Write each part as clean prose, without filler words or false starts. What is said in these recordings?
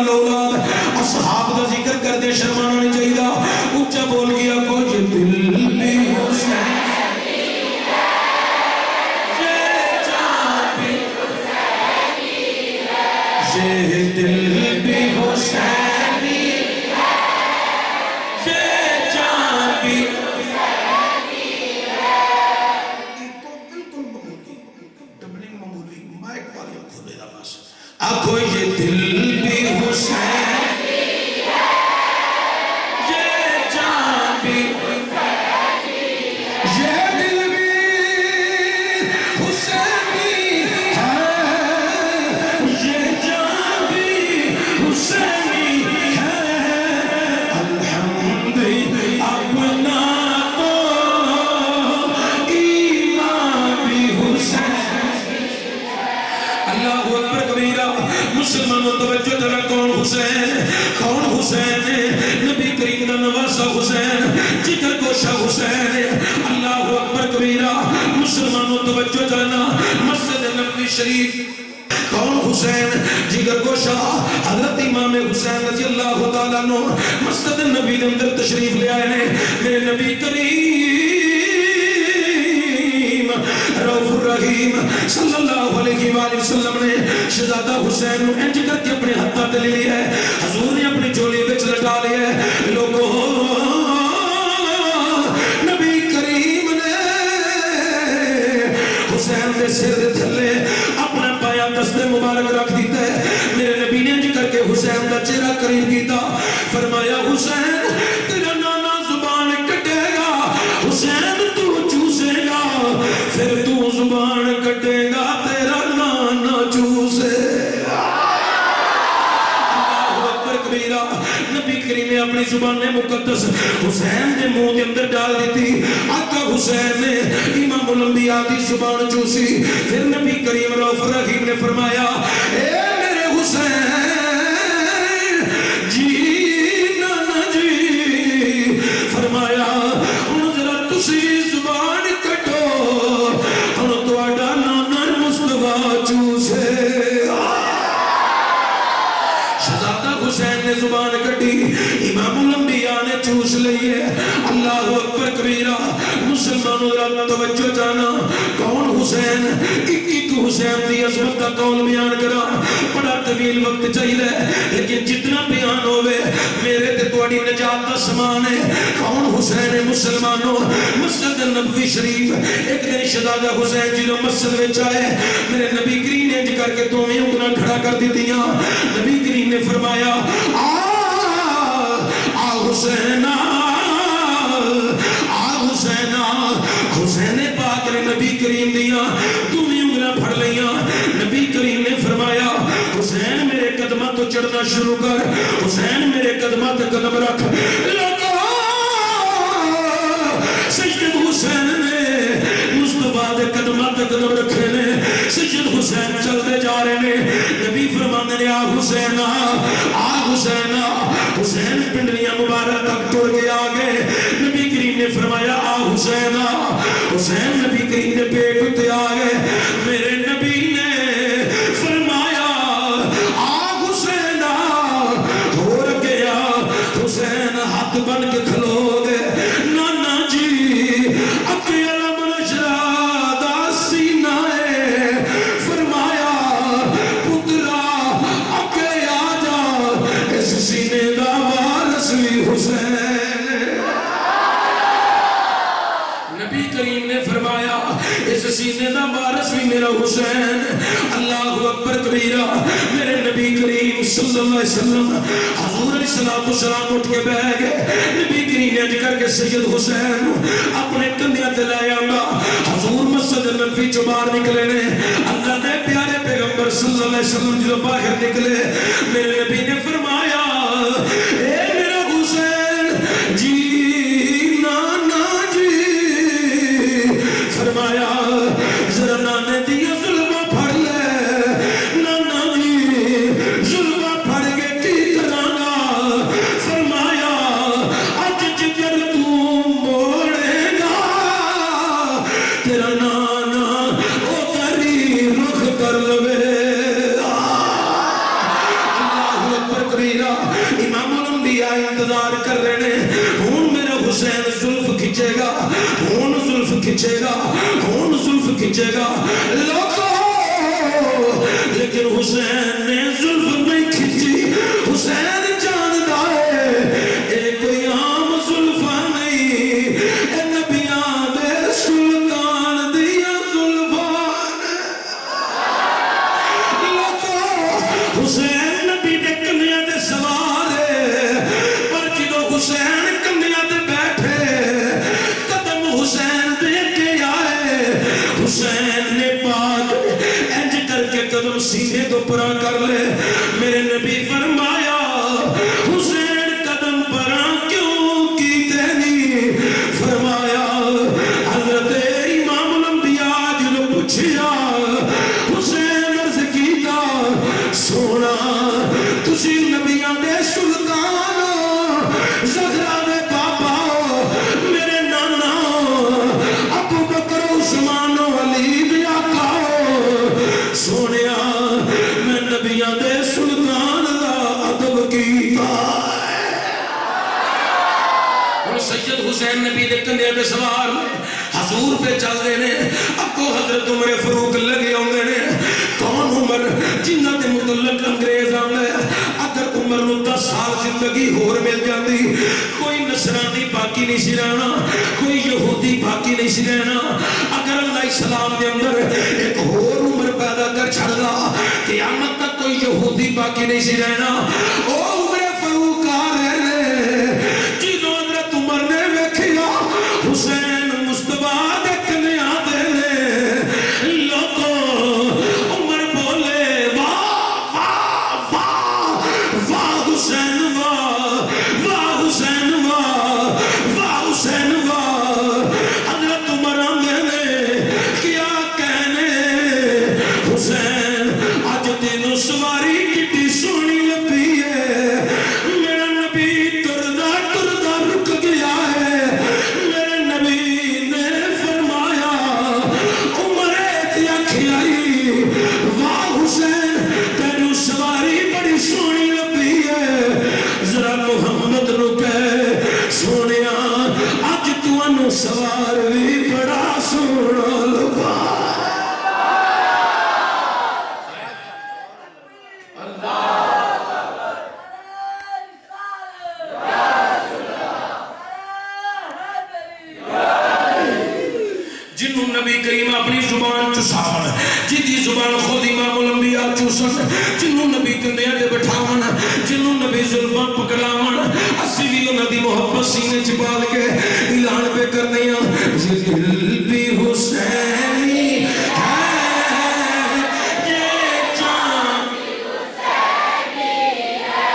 لال اولاد اصحاب دا ذکر کر دے شرمانا نہیں چاہیے اچھا بول گیا کوئی دل بھی حسین یہ دل بھی حسینی ہے یہ جان بھی حسینی ہے تو بالکل معمولی ڈبلنگ معمولی مائک والی کھولے دا بس آنکھو یہ دل بھی حسینی ہے یہ جان بھی حسینی ہے یہ دل بھی حسینی ہے یہ جان بھی حسینی ہے الحمد اپنا تو ایمان بھی حسینی اللہ اکبر کبیرہ مسلمانوں توجہ کرنا کون حسین ہے نبی کریم کا نواسہ حسین جگر گوشہ حسین اللہ اکبر کبیرہ مسلمانوں توجہ کرنا مسجد نبوی شریف کون حسین جگر گوشہ حضرت امام حسین رضی اللہ تعالیٰ عنہ مسجد نبی کے اندر تشریف لے آئے ہیں میرے نبی کریم رؤوف الرحیم صلی اللہ علیہ وآلہ وسلم نے شہزادہ حسین نو انج کر کے اپنے ہتھاں تے لے لیا ہے حضور نے اپنی جھولی وچ لٹا لیا ہے لوگوں نبی کریم نے حسین دے سر دے تھلے اپنا پایا دست مبارک رکھ دیتا ہے میرے نبی نے انج کر کے حسین دا چہرہ قریب کیتا فرمایا حسین تیرا نانا زبان کٹے گا حسین تو چوسے گا پھر تو زبان کٹے گا تیرا نانا چوسے اللہ اکبر کبیرہ نبی کریم نے اپنی زبان مقدس حسین نے منہ کے اندر ڈال دیتی آقا حسین نے امام الانبیاء کی زبان چوسی پھر نبی کریم رؤوف الرحیم نے فرمایا اے میرے حسین جی نانا جی فرمایا ان ذرا تسی زبان کٹو ان تواڈا نانا مصطفیٰ چوسے شہزادہ حسین نے زبان کٹی امام الانبیاء نے چوس لئیے اللہ اکبر کبیرہ مسلمانوں ذرا توجہ جانا کون حسین ایک حسین دی عظمت کا قول بیان کرا بڑا طویل وقت چاہیے لیکن جتنا بیان ہوئے میرے تے تواڈی نجات دا سامان ہے کون حسین مسلمانوں مسجد نبوی شریف ایک دن شہزادہ حسین جنہوں مسجد وچ آئے میرے نبی کریم نے انج کر کے دوویں انگلیاں کھڑا کر دیتیاں نبی کریم نے فرمایا آ حسین حسین حسین پاک نے نبی کریم دیا دوویں انگلیاں پھڑ لیاں نبی کریم نے فرمایا حسین میرے قدمہ تو چڑھنا شروع کر حسین میرے قدمہ تے قدم رکھ لگا سجد حسین نے مصطفیٰ دے قدمہ تے قدم رکھے نے سجد حسین چلتے جا رہے نے نبی فرمانے نے آ حسین حسین پنڈلیاں مبارک تک ٹر کے آگے نبی کریم نے فرمایا آ حسین حسین نبی کریم نے پیٹ اتے آگے میرے نبی نے فرمایا آ حسین ہو گیا حسین ہاتھ بن کے کھلو گے نانا جی اکیلا منشرہ دا سینہ ہے فرمایا پترا اکے آجا اس سینے دا وارث بھی حسین نبی کریم نے فرمایا اس سینے دا وارث بھی میرا حسین اللہ اکبر کبیرہ میرے نبی کریم صلی اللہ علیہ وسلم حضور علیہ السلام اٹھ کے بہ گئے نبی کریم نے کر کے سید حسین اپنے کندھیاں تے لے آندا حضور مسجد نبوی چوں باہر نکلے نے اللہ دے پیارے پیغمبر صلی اللہ علیہ وسلم جو باہر نکلے میرے نبی نے فرمایا اے میرا حسین جی نانا جی فرمایا ذرا نانے دیا ظلمہ پھڑ لے نانا جی ظلمہ پھڑ کے کی کرانا فرمایا اج جگر تو موڑے گا تیرا نانا او تری رخ کر لوے اللہ کبیرہ امام الانبیاء انتظار کر رہے ہیں ہون میرا حسین زلف کھچے گا ہون زلف کھچے گا ہون زلف کھچے گا لوگوں لیکن حسین نے زلف نہیں کھچی حسین جاندا ہے اے کوئی عام زلفہ نہیں اے نبیاں دے سلطان دیا زلفان لوگوں حسین نبی دے کنیاں دے سوار ہے پر جدو حسین کنیاں دے بیٹھے قدم حسین دے کے آئے حسین نے پاک انج کر کے قدم سینے تو پرا کر لے میرے نبی فرمایا حسین قدم پرا کیوں کی دینی فرمایا حضرت امام الانبیاء جنہوں پوچھیا حسین عرض کیتا سونا تسی نبیاں دے سلطان زہرا دے بابا میرے نانا ابو بکر عثمان علی دے آقا سونیا میں نبیاں دے سلطان دا ادب کیتا اور سید حسین نبی دے کندھے دے سوار حضور پہ چل دے نے اکو حضرت عمر فاروق لگے ہوندے نے کون عمر جنہ دے متعلق انگریز آندا ہے اگر عمر نو 10 سال زندگی ہور مل جاندی کوئی نصرانی باقی نہیں سی رہنا کوئی یہودی باقی نہیں سی رہنا اگر اللہ اسلام دے اندر ایک اور عمر پیدا کر چھڑدا قیامت تک کوئی یہودی باقی نہیں سی رہنا او عمر فاروق آ رہے نے جنہوں حضرت عمر نے ویکھیا حسین مصطفیٰ دے کنیاں دے نے لوگوں عمر بولے واہ واہ واہ واہ حسین واہ واہ حسین واہ واہ حسین واہ حضرت عمر آندے نے کیا کہنے حسین آج تینوں سواری کتنی سونی لبی ہے میرا نبی تردہ تردہ رک گیا ہے میرے نبی نے فرمایا عمر دیا کھیائی واہ حسین تینوں سواری بڑی سونی لبی ہے ذرا محمد نو کہے سونیا آج تو انو سوار بھی بڑا سونا لبا جنہوں نبی کریم اپنی زبان چساون جدی زبان خود امام الانبیاء چوسن جنہوں نبی کندیاں دے بٹھاون جنہوں نبی ظلفاں پکڑاون اسی بھی انہاں دی محبت سینے چپال کے اعلان پہ کرنیاں یہ دل بھی حسینی ہے یہ جان بھی حسینی ہے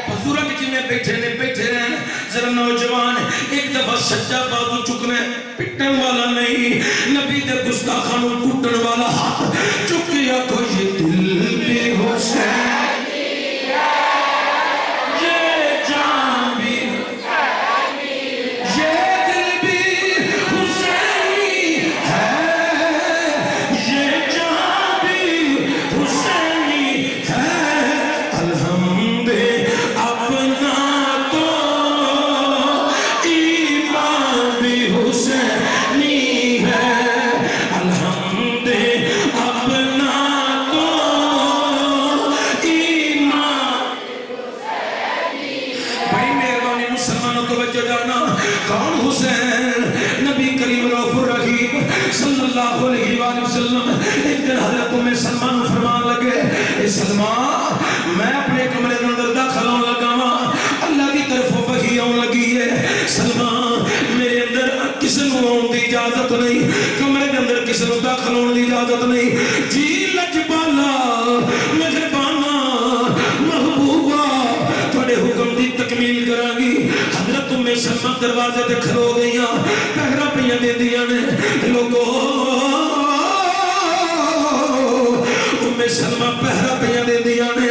حضورہ کے جنہیں بیٹھے رہن ذرا نوجوان ایک دفعہ سجا بازو چکنے پٹن والا نہیں نبی دے گستاخانوں کٹن والا ہاتھ چکیا کو یہ دل بھی حسینی ہے یہ جان بھی حسینی یہ دل بھی حسینی ہے یہ جان بھی حسینی ہے الحمد اپنا تو ایمان بھی حسینی ہے الحمد اپنا تو ایمان بھائی مہربانی مسلمانوں توجہ جانا کون حسین نبی کریم رؤوف الرحیم صلی اللہ علیہ وآلہ وسلم ایک دن حضرت سلمان فرمان لگے اے سلمان میں اپنے کمرے کے اندر داخل ہوں لگا اللہ کی طرف وحی آن لگی ہے سلمان میرے اندر کسی کو آن دی اجازت نہیں کمرے کے اندر کسی کو داخل ہونے دی اجازت نہیں جی لجبالا مہربانا محبوبہ تھوڑے حکم دی تکمیل کرانگی حضرت سلمان دروازے تے کھلو گئیاں پہرا پیاں دے دیا نے لوگوں سلمہ پہرا پیاں دے دیا نے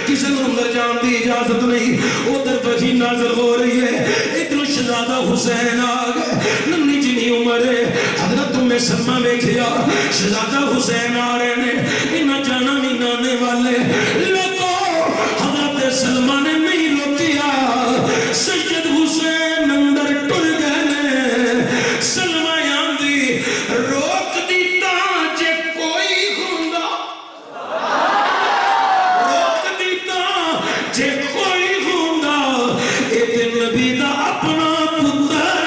کسی نے اندر جان دی اجازت نہیں ادھر وحی نازل ہو رہی ہے ادھر شہزادہ حسین آگئے ننی جنی عمر حضرت سلمہ ویکھیا شہزادہ حسین آ رہے نے انہاں جانا نہیں نانے والے لوگوں حضرت سلمہ جے کوئی ہوندا اے تے نبی دا اپنا پتر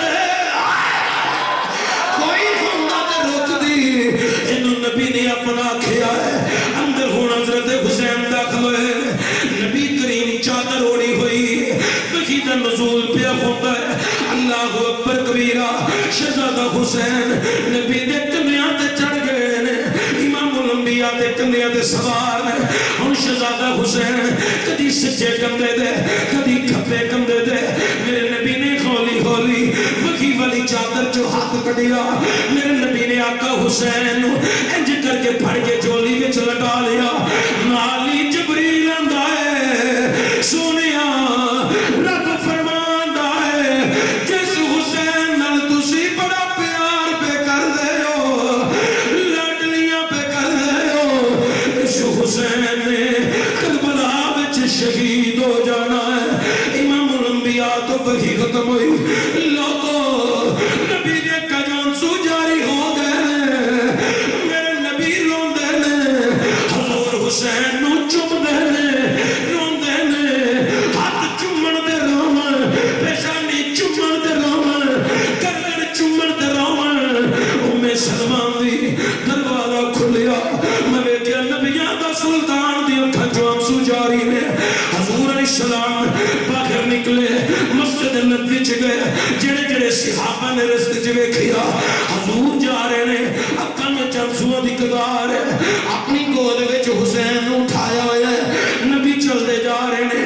کوئی ہوندا تے روک دی اینو نبی نے اپنا کھیا ہے اندر ہون حضرت حسین داخل ہوئے نبی کریم چادر اوڑی ہوئی وحی دا نزول پہ ہوتا ہے اللہ اکبر کبیرہ شہزادہ حسین نبی دے کنیاں تے چڑھ گئے نے امام الانبیاء دے کنیاں تے سوار نے ہن شہزادہ حسین کدی سجے کندے دے کدی کھبے کندے دے میرے نبی نے ہولی ہولی وحی والی چادر جو ہاتھ کڈیا میرے نبی نے آقا حسین انج کر کے پھڑ کے جولی وچ لٹا لیا نالی جبریل آندا ہے سونیا رب فرماندا ہے جس حسین نال تسی بڑا پیار پہ کر دے ہو لاڈلیاں پہ کر دے ہو اس حسین نے کربلا وچ شہید ہو جانا ہے امام الانبیاء تو وحی ختم ہوئی لوگوں نبی دے کجان سو جاری ہو گئے میرے نبی روندے نے حضور حسین نو چم دے نے روندے نے ہاتھ چمن دے رومن پیشانی چمن دے رومن گردن چمن دے رومن سلمان دی دروازہ کھلیا میں ویکھیا نبیاں دا سلطان دی اکھاں چوں آنسو جاری نے حضور علیہ السلام باہر نکلے مسجد نبوی وچ گئے جڑے جڑے صحابہ نے رستے وچ ویکھیا حضور جا رہے نے اکھاں وچ آنسو دی قطار ہے اپنی گود وچ حسین نو اٹھایا ہوا ہے نبی چلدے جا رہے نے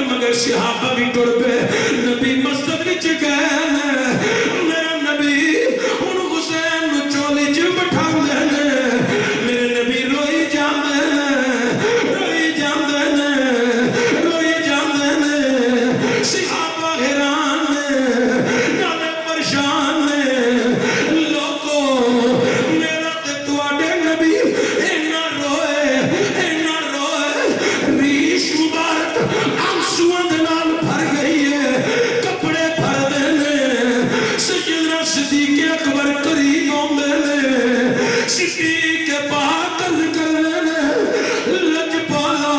مگر صحابہ بھی ٹر پے نبی مسجد وچ گئے میرا نبی ہن حسین نو چولی چ بٹھا دے میرے نبی روئی جاندے روئی جاندے روئی جاندے نے صحابہ حیران نے نالے پریشان نے لوگوں میرا تے تواڈے نبی اینا روئے ریش مبارک آنسواں دے نال بھر گئی ہے کپڑے بھر دے نے سیدنا صدیق اکبر قریب ہوندے نے صدیق پاک عرض کرنے نے لج پالا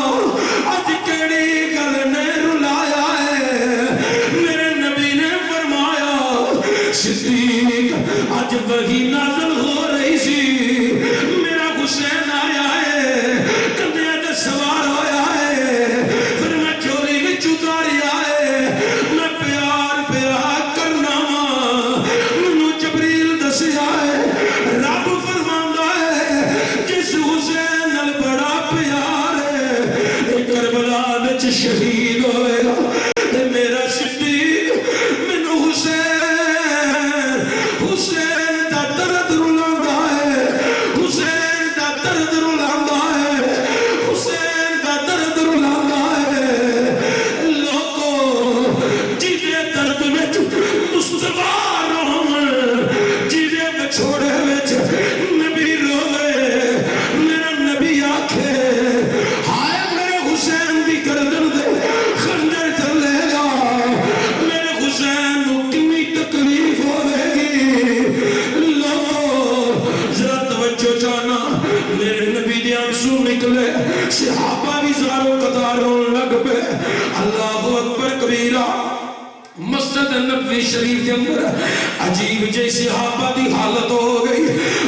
اج کیڑی گل نے رلایا ہے میرے نبی نے فرمایا صدیق اج وحی نازل ہو رہی سی میرا حسین آیا ہے کندھے تے سوار ہویا ہے پھر میں چولی وچ اتاریا ہے میں پیار پیار کرنا وا مینوں جبریل دسیا ہے رب فرماندا ہے جس حسین نال بڑا پیار ہے اے کربلا وچ شہید ہویا تے میرا صدیق مینوں حسین دا درد رلاوندا ہے حسین دا درد رلاوندا ہے حسین دا درد رلاوندا ہے لوگوں جیدے درد وچ مصطفیٰ رومن جیدے بچھوڑے وچ نبی روے میرا نبی آکھے ہائے میرے حسین دی گردن دے خنجر چلے گا میرے حسین نو کتنی تکلیف ہوے گی لوگوں ذرا توجہ جانا میرے نبی دے آنسو نکلے صحابہ بھی زاروں قطار رون لگ پہ اللہ اکبر کبیرہ مسجد نبوی شریف کے اندر عجیب جیسی صحابہ دی حالت ہو گئی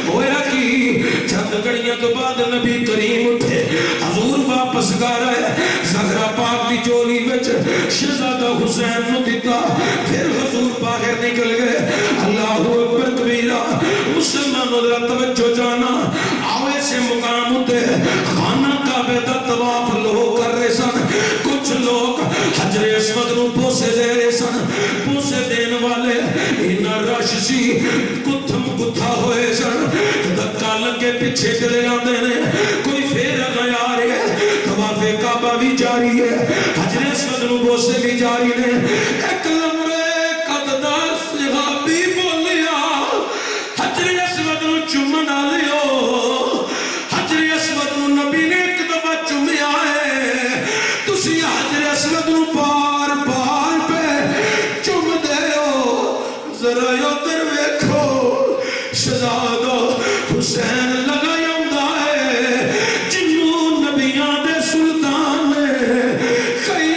ہویا کہ چند گھڑیاں تو بعد نبی کریم اٹھے حضور واپس گا رہے زہرا پاک دی چولی وچ شہزادہ حسین نو دیتا پھر حضور باہر نکل گئے اللہ اکبر کبیرہ مسلمانوں ذرا توجہ جانا آؤ ایسے مقام ہوتے خانہ کعبہ دا طواف لوگ کر رہے سن کچھ لوگ حجر اسود نو بوسے دے رہے سن بوسے دین والے انہا رش سی کتھم کتھا ہوئے سن دکا لگے پیچھے چلے آندے نے کوئی پھیرا گیا رہے طواف کعبہ بھی جاری ہے حجر اسود نو بوسے بھی جاری نے ایک لمرے قددہ صحابی بولیا حجر اسود نو چمن آلیو حجر اسود نو نبی نے ایک دفعہ چمیا ہے تسی حجر اسود نو بار بار پہ چم دے ہو ذرا یوتر ویکھو شہزادہ حسین لگا یوندا ہے جنوں نبیاں دے سلطان نے کئی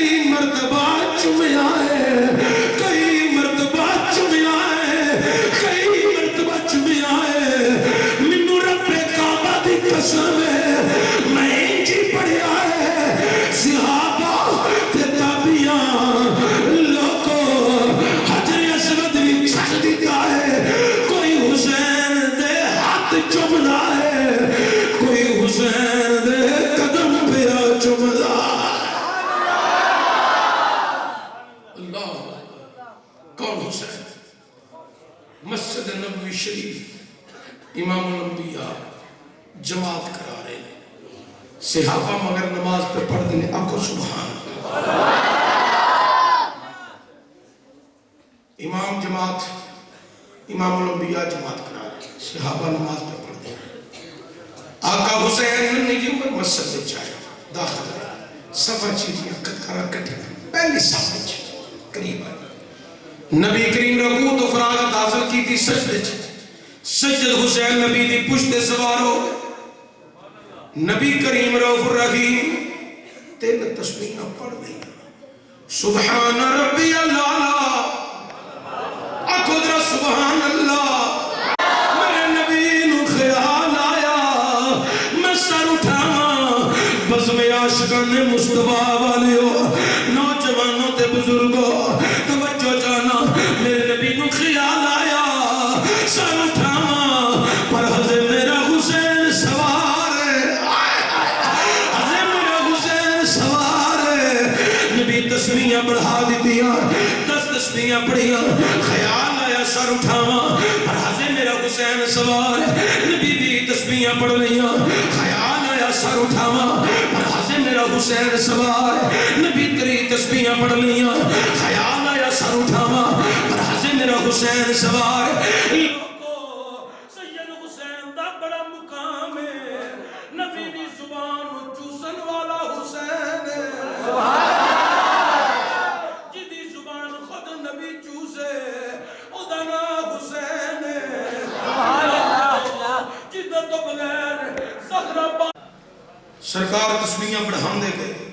شریف امام الانبیاء جماعت کرا رہے ہیں، صحابہ مگر نماز پہ پڑھ دینے، آنکھوں سبحان اللہ۔ امام جماعت، امام الانبیاء جماعت کرا رہے ہیں، صحابہ نماز پہ پڑھ دینے۔ آقا حسین نے جو مسجد سے چاہے داخل ہے، صفحہ چیزیاں کتکارا کٹھے پہلی صفحہ چیزیاں قریب آئی۔ نبی کریم رکوع تو فراغت حاصل کی تھی سجدے سجد حسین نبی دی پشت سوار ہو نبی کریم رؤوف الرحیم تین تسبیحاں پڑھ دیں سبحان ربی اللہ آکھو ذرا سبحان اللہ میرے نبی نو خیال آیا میں سر اٹھاواں بزم عاشقان مصطفیٰ والیو نوجوانوں تے بزرگوں توجہ جانا میرے نبی نو خیال آیا سر اٹھاواں پر حضرت میرا حسین سوار ہے حضرت میرا حسین سوار ہے نبی تسبیحاں بڑھا دیتیاں 10 تسبیحاں پڑھیاں خیال آیا سر اٹھاواں پر حضرت میرا حسین سوار ہے نبی بھی تسبیحاں پڑھ لیاں خیال آیا سر اٹھاواں پر حضرت میرا حسین سوار ہے نبی تری تسبیحاں پڑھ لیاں خیال آیا سر اٹھاواں پر حضرت میرا حسین سوار ہے لوگو سید حسین دا بڑا مقام ہے نبی بھی زبان چوسن والا حسین ہے جدی زبان خود نبی چوسے او دا نام حسین ہے جدہ تو بغیر زہرہ سرکار تسبیحاں بڑھان دے گئے